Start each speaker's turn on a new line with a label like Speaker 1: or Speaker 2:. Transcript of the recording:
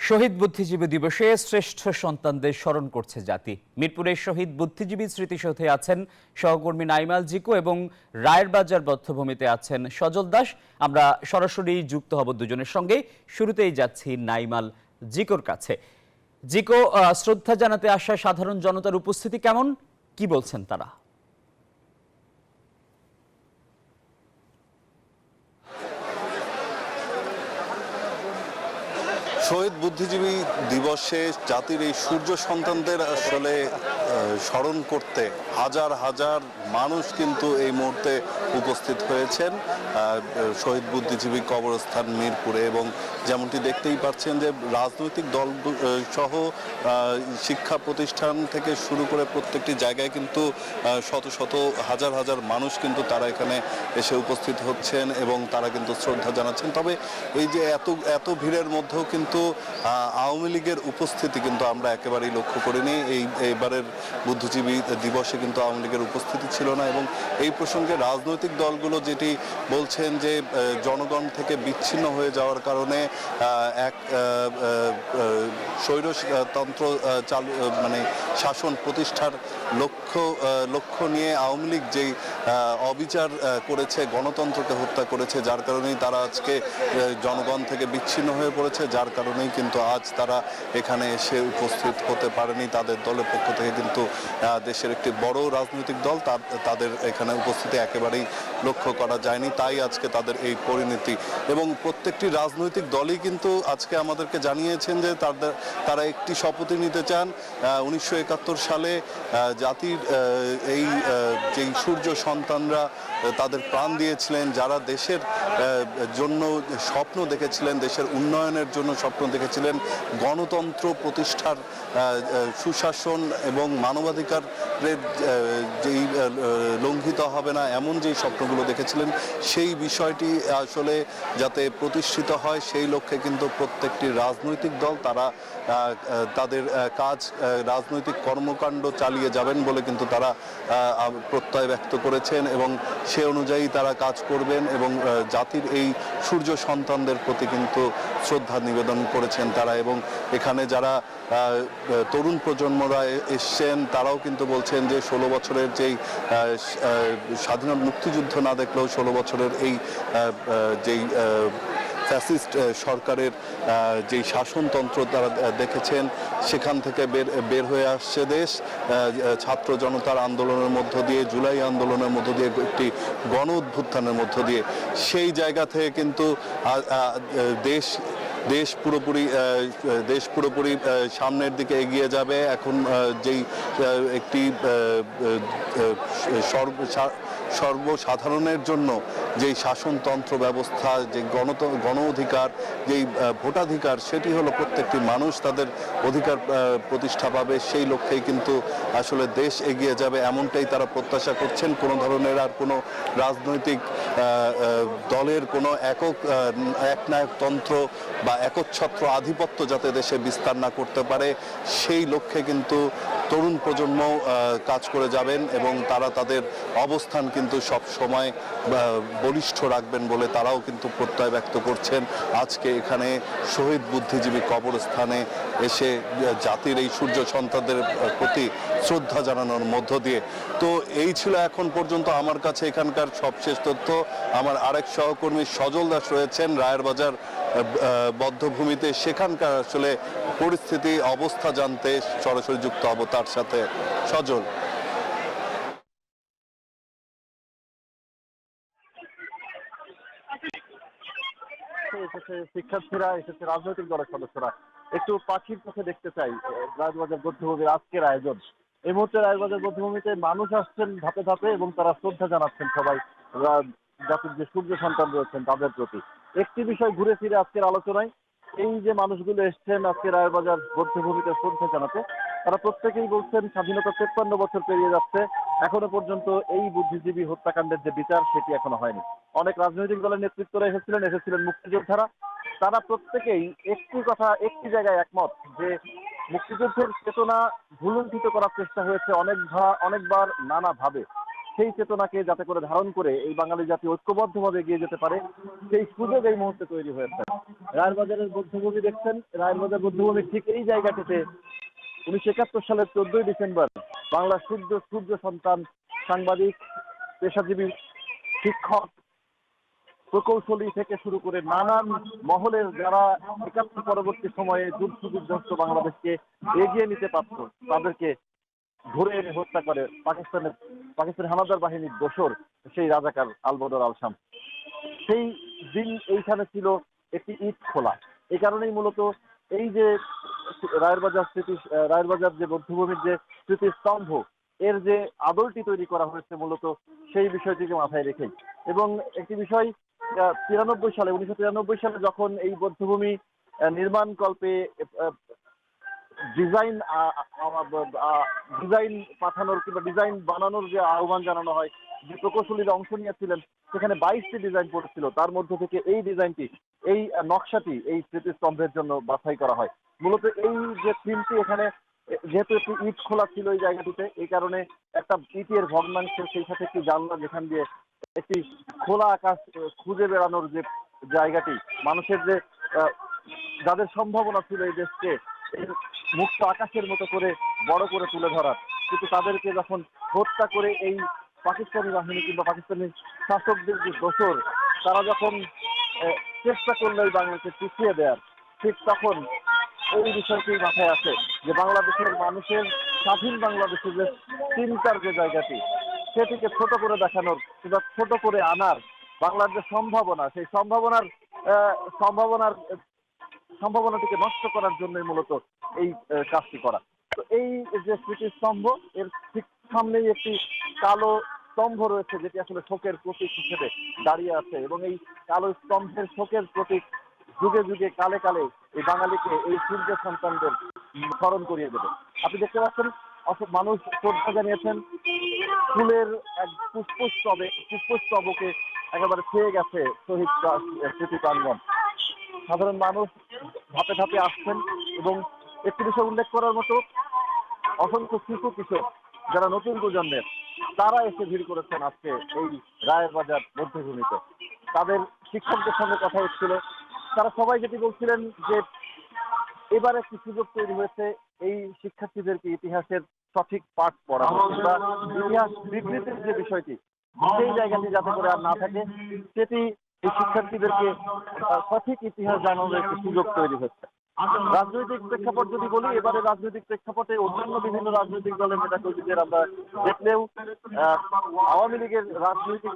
Speaker 1: শহীদ বুদ্ধিজীবী দিবসে শ্রেষ্ঠ সন্তানদের স্মরণ করছে জাতি। মিরপুরের শহীদ বুদ্ধিজীবী স্মৃতিসৌধে আছেন সহকর্মী নাইমাল জিকো এবং রায়েরবাজার বধ্যভূমিতে আছেন সজল দাস। আমরা সরাসরি যুক্ত হব দুজনের সঙ্গে। শুরুতেই যাচ্ছি নাইমাল জিকোর কাছে। জিকো, শ্রদ্ধা জানাতে আসা সাধারণ জনতার উপস্থিতি কেমন, কি বলছেন তারা?
Speaker 2: শহীদ বুদ্ধিজীবী দিবসে জাতির এই সূর্য সন্তানদের আসলে স্মরণ করতে হাজার হাজার মানুষ কিন্তু এই মুহূর্তে উপস্থিত হয়েছেন শহীদ বুদ্ধিজীবী কবরস্থান মিরপুরে। এবং যেমনটি দেখতেই পাচ্ছেন যে রাজনৈতিক দল সহ শিক্ষা প্রতিষ্ঠান থেকে শুরু করে প্রত্যেকটি জায়গায় কিন্তু শত শত হাজার হাজার মানুষ কিন্তু তারা এখানে এসে উপস্থিত হচ্ছেন এবং তারা কিন্তু শ্রদ্ধা জানাচ্ছেন। তবে এই যে এত ভিড়ের মধ্যেও কিন্তু আওয়ামী লীগের উপস্থিতি কিন্তু আমরা একেবারেই লক্ষ্য করিনি। এইবারের বুদ্ধিজীবী দিবসে কিন্তু আওয়ামী লীগের উপস্থিতি ছিল না। এবং এই প্রসঙ্গে রাজনৈতিক দলগুলো যেটি বলছেন যে জনগণ থেকে বিচ্ছিন্ন হয়ে যাওয়ার কারণে এক স্বৈরতন্ত্র চালু মানে শাসন প্রতিষ্ঠার লক্ষ্য নিয়ে আওয়ামী লীগ যেই অবিচার করেছে, গণতন্ত্রকে হত্যা করেছে, যার কারণেই তারা আজকে জনগণ থেকে বিচ্ছিন্ন হয়ে পড়েছে, যার কারণেই কিন্তু আজ তারা এখানে এসে উপস্থিত হতে পারেনি। তাদের দলের পক্ষ থেকে কিন্তু দেশের একটি বড় রাজনৈতিক দল, তাদের এখানে উপস্থিতি একেবারেই লক্ষ্য করা যায়নি। তাই আজকে তাদের এই পরিণতি। এবং প্রত্যেকটি রাজনৈতিক দলই কিন্তু আজকে আমাদেরকে জানিয়েছেন যে তারা একটি শপথই নিতে চান। 1971 সালে জাতির এই যেই সূর্য সন্তানরা তাদের প্রাণ দিয়েছিলেন, যারা দেশের জন্য স্বপ্ন দেখেছিলেন, দেশের উন্নয়নের জন্য স্বপ্ন দেখেছিলেন, গণতন্ত্র প্রতিষ্ঠার, সুশাসন এবং মানবাধিকারের যেই লঙ্ঘিত হবে না এমন যেই স্বপ্নগুলো দেখেছিলেন, সেই বিষয়টি আসলে যাতে প্রতিষ্ঠিত হয় সেই লক্ষ্যে কিন্তু প্রত্যেকটি রাজনৈতিক দল তারা তাদের কাজ, রাজনৈতিক কর্মকাণ্ড চালিয়ে যাবেন বলে কিন্তু তারা প্রত্যয় ব্যক্ত করেছেন এবং সে অনুযায়ী তারা কাজ করবেন। এবং জাতির এই সূর্য সন্তানদের প্রতি কিন্তু শ্রদ্ধা নিবেদন করেছেন তারা। এবং এখানে যারা তরুণ প্রজন্মরা এসছেন তারাও কিন্তু বলছেন যে 16 বছরের যেই স্বাধীনতা মুক্তিযুদ্ধ না দেখলেও 16 বছরের এই যেই ফ্যাসিস্ট সরকারের যেই শাসনতন্ত্র তারা দেখেছেন, সেখান থেকে বের হয়ে আসছে দেশ ছাত্র জনতার আন্দোলনের মধ্য দিয়ে, জুলাই আন্দোলনের মধ্য দিয়ে, একটি গণ অভ্যুত্থানের মধ্য দিয়ে। সেই জায়গা থেকে কিন্তু দেশ পুরোপুরি সামনের দিকে এগিয়ে যাবে। এখন যেই একটি সর্বসাধারণের জন্য যেই শাসনতন্ত্র ব্যবস্থা, যে গণ অধিকার, যেই ভোটাধিকার, সেটি হলো প্রত্যেকটি মানুষ তাদের অধিকার প্রতিষ্ঠা পাবে। সেই লক্ষ্যেই কিন্তু আসলে দেশ এগিয়ে যাবে, এমনটাই তারা প্রত্যাশা করছেন। কোনো ধরনের আর কোনো রাজনৈতিক দলের কোনো একনায়কতন্ত্র বা একচ্ছত্র আধিপত্য যাতে দেশে বিস্তার না করতে পারে, সেই লক্ষ্যে কিন্তু তরুণ প্রজন্ম কাজ করে যাবেন এবং তারা তাদের অবস্থান কিন্তু সব সময় বলিষ্ঠ রাখবেন বলে তারাও কিন্তু প্রত্যয় ব্যক্ত করছেন আজকে এখানে শহীদ বুদ্ধিজীবী কবরস্থানে এসে জাতির এই সূর্য সন্তানদের প্রতি শ্রদ্ধা জানানোর মধ্য দিয়ে। তো এই ছিল এখন পর্যন্ত আমার কাছে এখানকার সবশেষ তথ্য। আমার আরেক সহকর্মী সজল দাস রয়েছেন রায়েরবাজার বধ্যভূমিতে, সেখানকার আসলে পরিস্থিতি অবস্থা জানতে সরাসরি যুক্ত হব তার সাথে। সজল।
Speaker 3: এসেছে শিক্ষার্থীরা, এসেছে রাজনৈতিক দলের সদস্যরা। একটু পাখির চোখে দেখতে চাই রাজবাজার বধ্যভূমির আজকের আয়োজন। এই মুহূর্তে রাজবাজার বধ্যভূমিতে মানুষ আসছেন ধাপে ধাপে এবং তারা শ্রদ্ধা জানাচ্ছেন সবাই জাতির যে সূর্য সন্তান রয়েছেন তাদের প্রতি। একটি বিষয় ঘুরে ফিরে আজকের আলোচনায়, এই যে মানুষগুলো এসছেন আজকে রায়বাজার বধ্যভূমিতে শ্রদ্ধা জানাতে, তারা প্রত্যেকেই বলছেন স্বাধীনতা 53 বছর পেরিয়ে যাচ্ছে, এখনো পর্যন্ত এই বুদ্ধিজীবী হত্যাকাণ্ডের যে বিচার সেটি এখনো হয়নি। অনেক রাজনৈতিক দলের নেতৃত্বরা এসেছিলেন মুক্তিযোদ্ধারা। তারা প্রত্যেকেই একটি জায়গায় একমত যে মুক্তিযুদ্ধের চেতনা ভুলুণ্ঠিত করার চেষ্টা হয়েছে অনেকবার নানাভাবে। সেই চেতনাকে যাতে করে ধারণ করে এই বাঙালি জাতি ঐক্যবদ্ধভাবে এগিয়ে যেতে পারে, সেই সুযোগ এই মুহূর্তে তৈরি হয়েছে। রায়ের বাজারের বধ্যভূমি দেখছেন, রায়ের বাজার বধ্যভূমির ঠিক এই জায়গাটিতে 1971 সালের 14ই ডিসেম্বর বাংলার সূর্য সন্তান, সাংবাদিক, পেশাজীবী, শিক্ষক, প্রকৌশলী থেকে শুরু করে নানান মহলের যারা 71 পরবর্তী সময়ে যুদ্ধ বাংলাদেশকে এগিয়ে নিতে পারত, তাদেরকে ধরে এনে হত্যা করে পাকিস্তানের হানাদার বাহিনীর দোসর সেই রাজাকার আলবদর আল শামস। সেই দিন এইখানে ছিল একটি ইট খোলা। এই কারণেই মূলত এই যে রায়ের বাজার যে বধ্যভূমির যে স্মৃতিস্তম্ভ, এর যে আদলটি তৈরি করা হয়েছে মূলত সেই বিষয়টিকে মাথায় রেখেই। এবং একটি বিষয়, 1993 সালে যখন এই বধ্যভূমি নির্মাণকল্পে ডিজাইন পাঠানোর কিংবা ডিজাইন বানানোর যে আহ্বান জানানো হয়, যে প্রকৌশলীরা অংশ নিয়েছিলেন, সেখানে 22টি ডিজাইন পড়েছিল। তার মধ্যে থেকে এই ডিজাইনটি, এই নকশাটি এই স্মৃতিস্তম্ভের জন্য বাছাই করা হয়। মূলত এই যে থিমটি এখানে, যেহেতু একটি ইট খোলা ছিল এই জায়গাটিতে, এই কারণে একটা ইটের ভগ্নাংশ, সেই সাথে একটি জানলা যেখান দিয়ে একটি খোলা আকাশ খুঁজে বেড়ানোর যে জায়গাটি, মানুষের যে যাদের সম্ভাবনা ছিল এই দেশকে মুক্ত আকাশের মতো করে বড় করে তুলে ধরার, কিন্তু তাদেরকে যখন হত্যা করে এই পাকিস্তানি বাহিনী কিংবা পাকিস্তানি শাসকদের যে দোসর, তারা যখন চেষ্টা করলো এই বাংলাকে পিছিয়ে দেওয়ার, ঠিক তখন এই বিষয়টি মাথায় আসে যে বাংলাদেশের মানুষের, স্বাধীন বাংলাদেশের যে চিন্তার যে জায়গাটি, সেটিকে ছোট করে দেখানোর কিংবা ছোট করে আনার, বাংলার যে সম্ভাবনা, সেই সম্ভাবনাটিকে নষ্ট করার জন্য মূলত এই কাজটি করা। তো এই যে স্মৃতিস্তম্ভ, এর ঠিক সামনেই একটি কালো স্তম্ভ রয়েছে, যেটি আসলে শোকের প্রতীক হিসেবে দাঁড়িয়ে আছে। এবং এই কালো স্তম্ভের শোকের প্রতীক যুগে যুগে কালে কালে এই বাঙালিকে, এই সূর্য সন্তানদের স্মরণ করিয়ে দেবে। আপনি দেখতে পাচ্ছেন মানুষ শ্রদ্ধা জানিয়েছেন, ফুলের এক পুষ্পস্তবকে একেবারে ছেয়ে গেছে শহীদ স্মৃতি প্রাঙ্গণ। সাধারণ মানুষ ধাপে ধাপে আসছেন এবং একটি বিষয় উল্লেখ করার মতো, অসংখ্য শিশু কিশোর যারা নতুন প্রজন্মের, তারা এসে ভিড় করেছেন আজকে এই রায়ের বাজার বধ্যভূমিতে। তাদের শিক্ষকদের সঙ্গে কথা হচ্ছিল, তারা সবাই যেটি বলছিলেন যে এবার একটি সুযোগ তৈরি হয়েছে এই শিক্ষার্থীদেরকে ইতিহাসের সঠিক পাঠ পড়ানো বা ইতিহাস বিকৃতির যে বিষয়টি, সেই জায়গাটি যাতে করে আর না থাকে, সেটি এই শিক্ষার্থীদেরকে সঠিক ইতিহাস জানানোর একটি সুযোগ তৈরি হচ্ছে। রাজনৈতিক প্রেক্ষাপট যদি বলি, এবারে রাজনৈতিক প্রেক্ষাপটে অন্যান্য বিভিন্ন রাজনৈতিক দলের নেতাকর্মীদের আমরা দেখলেও আওয়ামী লীগের রাজনৈতিক